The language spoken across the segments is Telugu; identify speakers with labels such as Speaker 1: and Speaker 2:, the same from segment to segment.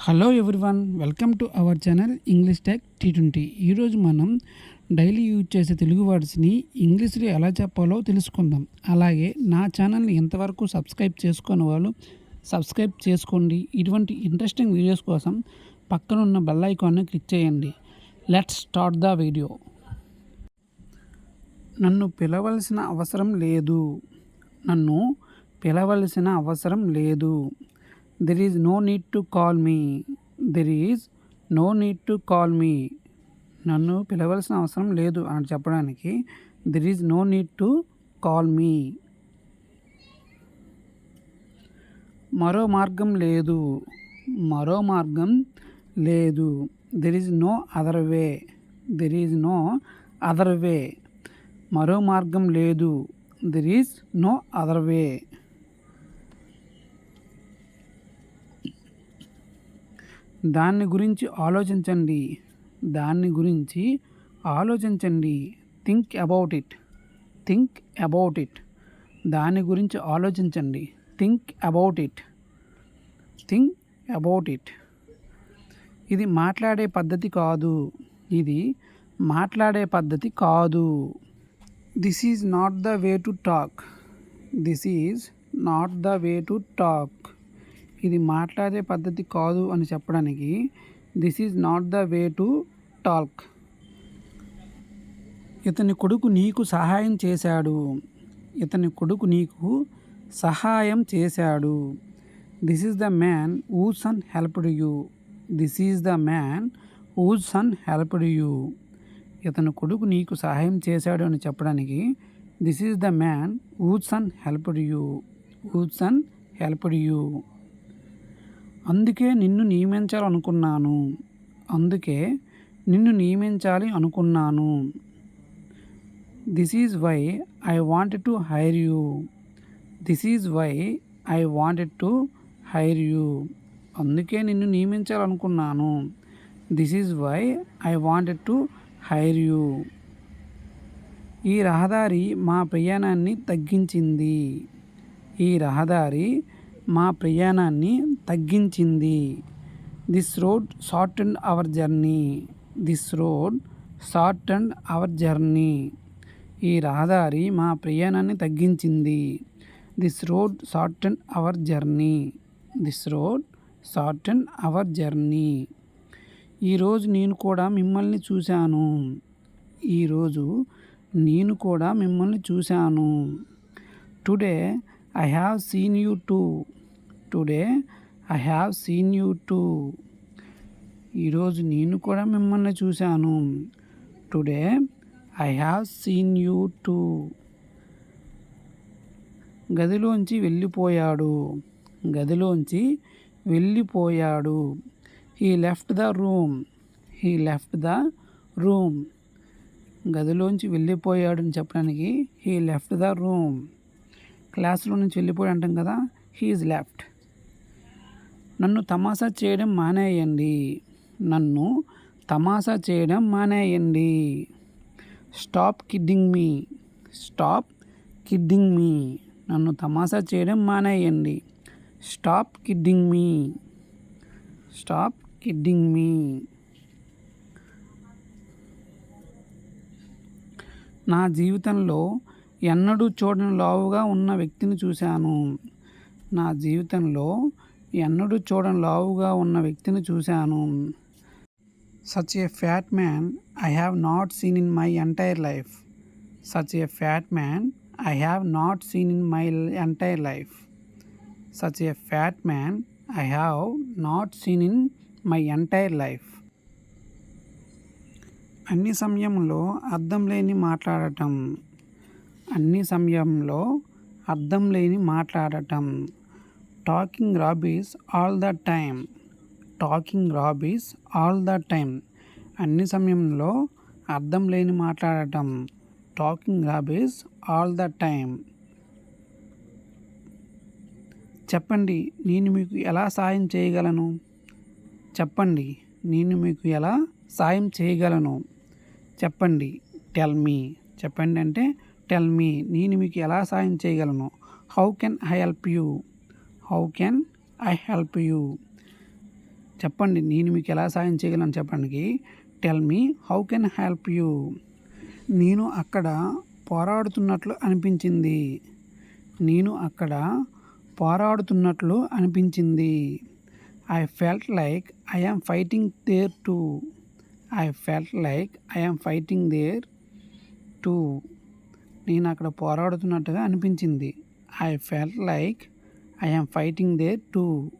Speaker 1: Hello everyone, welcome to our channel English tech T20. ఈరోజు మనం డైలీ యూజ్ చేసే తెలుగు వర్డ్స్ని ఇంగ్లీష్లో ఎలా చెప్పాలో తెలుసుకుందాం. అలాగే నా ఛానల్ని ఇంతవరకు సబ్స్క్రైబ్ చేసుకున్న వాళ్ళు సబ్స్క్రైబ్ చేసుకోండి. ఇటువంటి ఇంట్రెస్టింగ్ వీడియోస్ కోసం పక్కనున్న బెల్ ఐకాన్ని క్లిక్ చేయండి. Let's start the video. నన్ను పిలవలసిన అవసరం లేదు. నన్ను పిలవలసిన అవసరం లేదు. There is no need to call me. There is no need to call me. నన్ను పిలవలసిన అవసరం లేదు అని చెప్పడానికి there is no need to call me. మరో మార్గం లేదు. మరో మార్గం లేదు. there is no other way. there is no other way. మరో మార్గం లేదు. there is no other way. దాని గురించి ఆలోచించండి. దాని గురించి ఆలోచించండి. Think about it. Think about it. దాని గురించి ఆలోచించండి. Think about it. Think about it. ఇది మాట్లాడే పద్ధతి కాదు. ఇది మాట్లాడే పద్ధతి కాదు. This is not the way to talk. This is not the way to talk. ఇది మాట్లాడే పద్ధతి కాదు అని చెప్పడానికి this is not the way to talk. ఇతని కొడుకు నీకు సహాయం చేశాడు. ఇతని కొడుకు నీకు సహాయం చేశాడు. This is the man whose son helped you. This is the man whose son helped you. ఇతని కొడుకు నీకు సహాయం చేశాడు అని చెప్పడానికి this is the man whose son helped you. Whose son helped you. అందుకే నిన్ను నియమించాలనుకున్నాను. అందుకే నిన్ను నియమించాలి అనుకున్నాను. This is why I wanted to hire you. This is why I wanted to hire you. అందుకే నిన్ను నియమించాలనుకున్నాను. This is why I wanted to hire you. ఈ రహదారి మా ప్రయాణాన్ని తగ్గించింది. ఈ రహదారి మా ప్రయాణాన్ని తగ్గించింది. This road shortened our journey. This road shortened our journey. ఈ రహదారి మా ప్రయాణాన్ని తగ్గించింది. This road shortened our journey. This road shortened our journey. ఈరోజు నేను కూడా మిమ్మల్ని చూశాను. ఈరోజు నేను కూడా మిమ్మల్ని చూశాను. Today I have seen you too. Today I have seen you too. ఈరోజు నేను కూడా మిమ్మల్ని చూశాను. Today I have seen you two. గదిలోంచి వెళ్ళిపోయాడు. గదిలోంచి వెళ్ళిపోయాడు. He left the room. He left the room. గదిలోంచి వెళ్ళిపోయాడు అని చెప్పడానికి హీ లెఫ్ట్ ద రూమ్. క్లాసులో నుంచి వెళ్ళిపోయి అంటాం కదా, హీ ఈజ్ లెఫ్ట్. నన్ను తమాషా చేయడం మానేయండి. నన్ను తమాషా చేయడం మానేయండి. స్టాప్ కిడ్డింగ్ మీ. స్టాప్ కిడ్డింగ్ మీ. నన్ను తమాషా చేయడం మానేయండి. స్టాప్ కిడ్డింగ్ మీ. స్టాప్ కిడ్డింగ్ మీ. నా జీవితంలో ఎన్నడూ చూడని లావుగా ఉన్న వ్యక్తిని చూశాను. నా జీవితంలో ఎన్నడూ చూడని లావుగా ఉన్న వ్యక్తిని చూశాను. Such a fat man I have not seen in my entire life. Such a fat man I have not seen in my entire life. Such a fat man I have not seen in my entire life. అన్ని సమయంలో అర్థం లేని మాట్లాడటం. అన్ని సమయంలో అర్థం లేని మాట్లాడటం. Talking rabies all the time. Talking rabies all the time. అన్ని సమయంలో అర్థం లేని మాట్లాడటం. Talking rabies all the time. చెప్పండి, నేను మీకు ఎలా సాయం చేయగలను. చెప్పండి, నేను మీకు ఎలా సాయం చేయగలను. చెప్పండి, టెల్ మీ. చెప్పండి అంటే టెల్ మీ. నేను మీకు ఎలా సాయం చేయగలను. How can I help you. How can I help you. చెప్పండి నేను మీకు ఎలా సాయం చేయగలను చెప్పడానికి tell me how can help you. నేను అక్కడ పోరాడుతున్నట్లు అనిపించింది. నేను అక్కడ పోరాడుతున్నట్లు అనిపించింది. I felt like I am fighting there too. I felt like I am fighting there too. నేను అక్కడ పోరాడుతున్నట్టుగా అనిపించింది. I felt like I am fighting there too.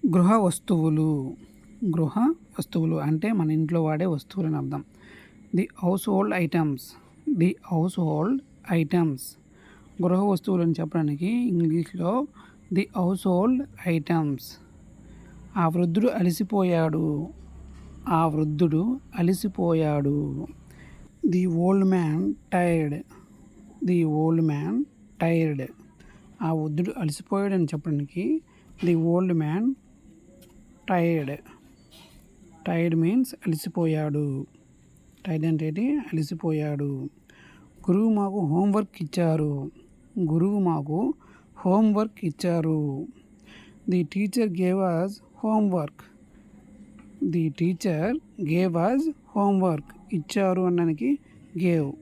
Speaker 1: గృహ వస్తువులు. గృహ వస్తువులు అంటే మన ఇంట్లో వాడే వస్తువులు అని అర్థం. The house hold items. The house hold items. గృహ వస్తువులు అని చెప్పడానికి ఇంగ్లీష్లో ది హౌస్ హోల్డ్ ఐటమ్స్. ఆ వృద్ధుడు అలసిపోయాడు. ఆ వృద్ధుడు అలసిపోయాడు. The old man tired. The old man tired. ఆ వృద్ధుడు అలసిపోయాడు అని చెప్పడానికి the old man tired. Tired means అలసిపోయాడు. టైర్డ్ అంటే ఏంటి? అలసిపోయాడు. గురువు మాకు హోంవర్క్ ఇచ్చారు. గురువు మాకు హోంవర్క్ ఇచ్చారు. The teacher gave us homework. The teacher gave us homework. ఇచ్చారు అనడానికి గేవ్.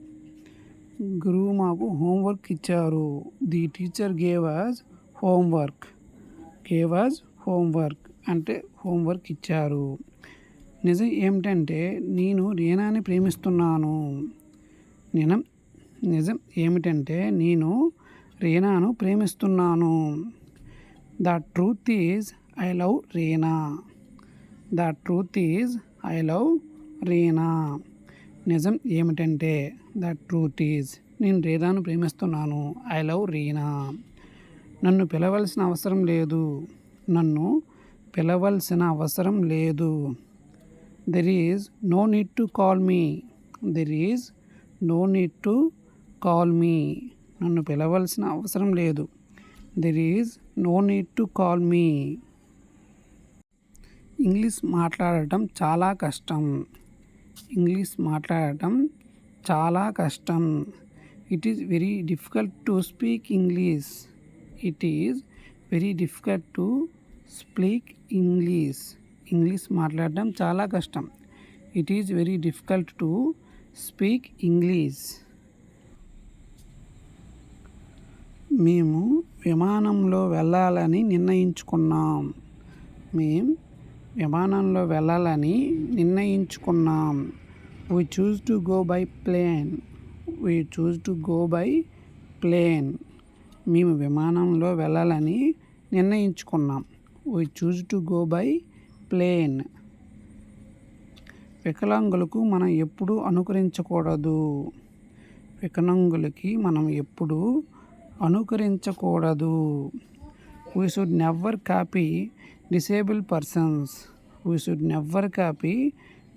Speaker 1: గురువు మాకు హోంవర్క్ ఇచ్చారు. The teacher gave us homework. Gave us homework అంటే హోంవర్క్ ఇచ్చారు. నిజం ఏమిటంటే నేను రీనాని ప్రేమిస్తున్నాను. నిజం ఏమిటంటే నేను రీనాను ప్రేమిస్తున్నాను. The truth is I love Reena. The truth is I love Reena. నిజం ఏమిటంటే ద ట్రూత్ ఈజ్ నేను రీనాను ప్రేమిస్తున్నాను. I love Reena. నన్ను పిలవలసిన అవసరం లేదు. నన్ను పిలవలసిన అవసరం లేదు. There is no need to call me. There is no need to call me. నన్ను పిలవలసిన అవసరం లేదు. There is no need to call me. English మాట్లాడటం చాలా కష్టం. ఇంగ్లీష్ మాట్లాడటం చాలా కష్టం. It is very difficult to speak English. It is very difficult to speak English. English మాట్లాడటం చాలా కష్టం. It is very difficult to speak English. మేము విమానంలో వెళ్ళాలని నిర్ణయించుకున్నాం. మేము విమానంలో వెళ్ళాలని నిర్ణయించుకున్నాం. We choose to go by plane. We choose to go by plane. మేము విమానంలో వెళ్ళాలని నిర్ణయించుకున్నాం. We choose to go by plane. వికలాంగులకు మనం ఎప్పుడూ అనుకరించకూడదు. వికలాంగులకి మనం ఎప్పుడూ అనుకరించకూడదు. We should never copy disabled persons. We should never copy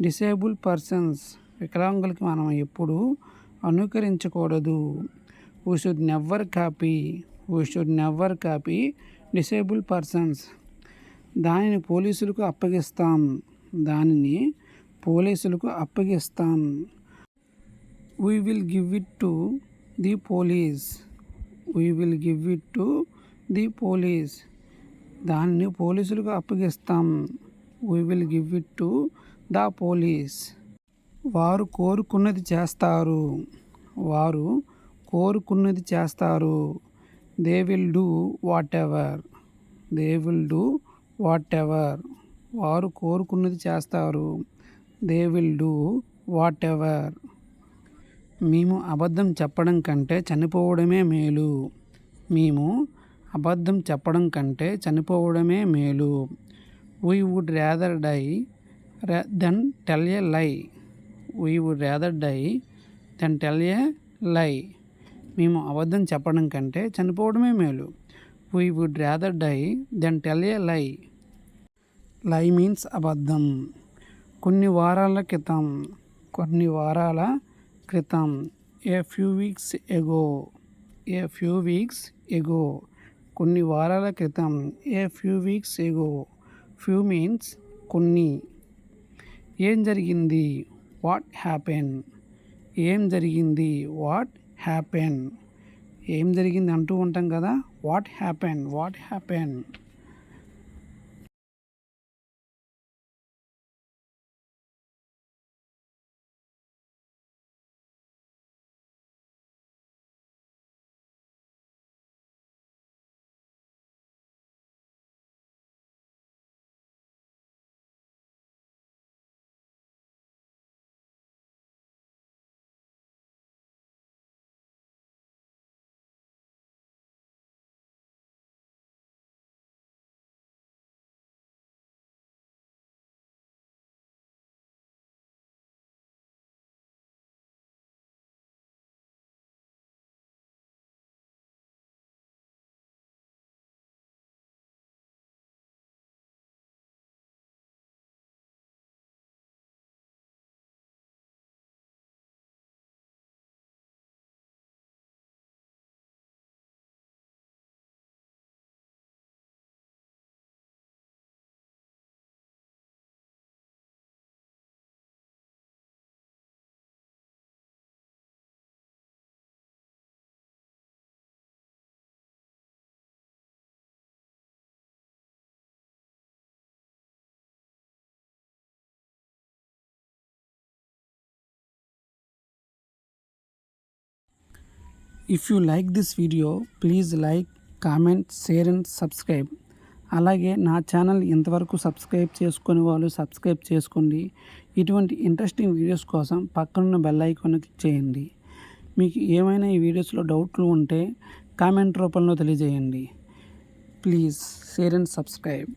Speaker 1: disabled persons. వికలాంగులకి మనం ఎప్పుడూ అనుకరించకూడదు. We should never copy. We should never copy disabled persons. దానిని పోలీసులకు అప్పగిస్తాం. దానిని పోలీసులకు అప్పగిస్తాం. We will give it to the police. We will give it to the police. దానిని పోలీసులకు అప్పగిస్తాం. We will give it to the police. వారు కోరుకున్నది చేస్తారు. వారు కోరుకున్నది చేస్తారు. They will do whatever. They will do whatever. వారు కోరుకున్నది చేస్తారు. They will do whatever. మేము అబద్ధం చెప్పడం కంటే చనిపోవడమే మేలు. మేము అబద్ధం చెప్పడం కంటే చనిపోవడమే మేలు. We would rather die than tell a lie. We would rather die than tell a lie. మేము అబద్ధం చెప్పడం కంటే చనిపోవడమే మేలు. We would rather die than tell a lie. Lie means అబద్ధం. కొన్ని వారాల క్రితం. కొన్ని వారాల క్రితం. A few weeks ago. A few weeks ago. కొన్ని వారాల క్రితం. A few weeks ago. Few means కొన్ని. ఏం జరిగింది? What happened? ఏం జరిగింది? What happened? ఏం జరిగింది అంటూ ఉంటాం కదా. What happened? What happened? If you like this video please like, comment, share and subscribe. అలాగే నా ఛానల్ ఇంతవరకు సబ్స్క్రైబ్ చేసుకునే వాళ్ళు సబ్స్క్రైబ్ చేసుకోండి. ఇటువంటి ఇంట్రెస్టింగ్ వీడియోస్ కోసం పక్కనున్న బెల్ ఐకాన్ క్లిక్ చేయండి. మీకు ఏమైనా ఈ వీడియోస్లో డౌట్లు ఉంటే కామెంట్ రూపంలో తెలియజేయండి. Please share and subscribe.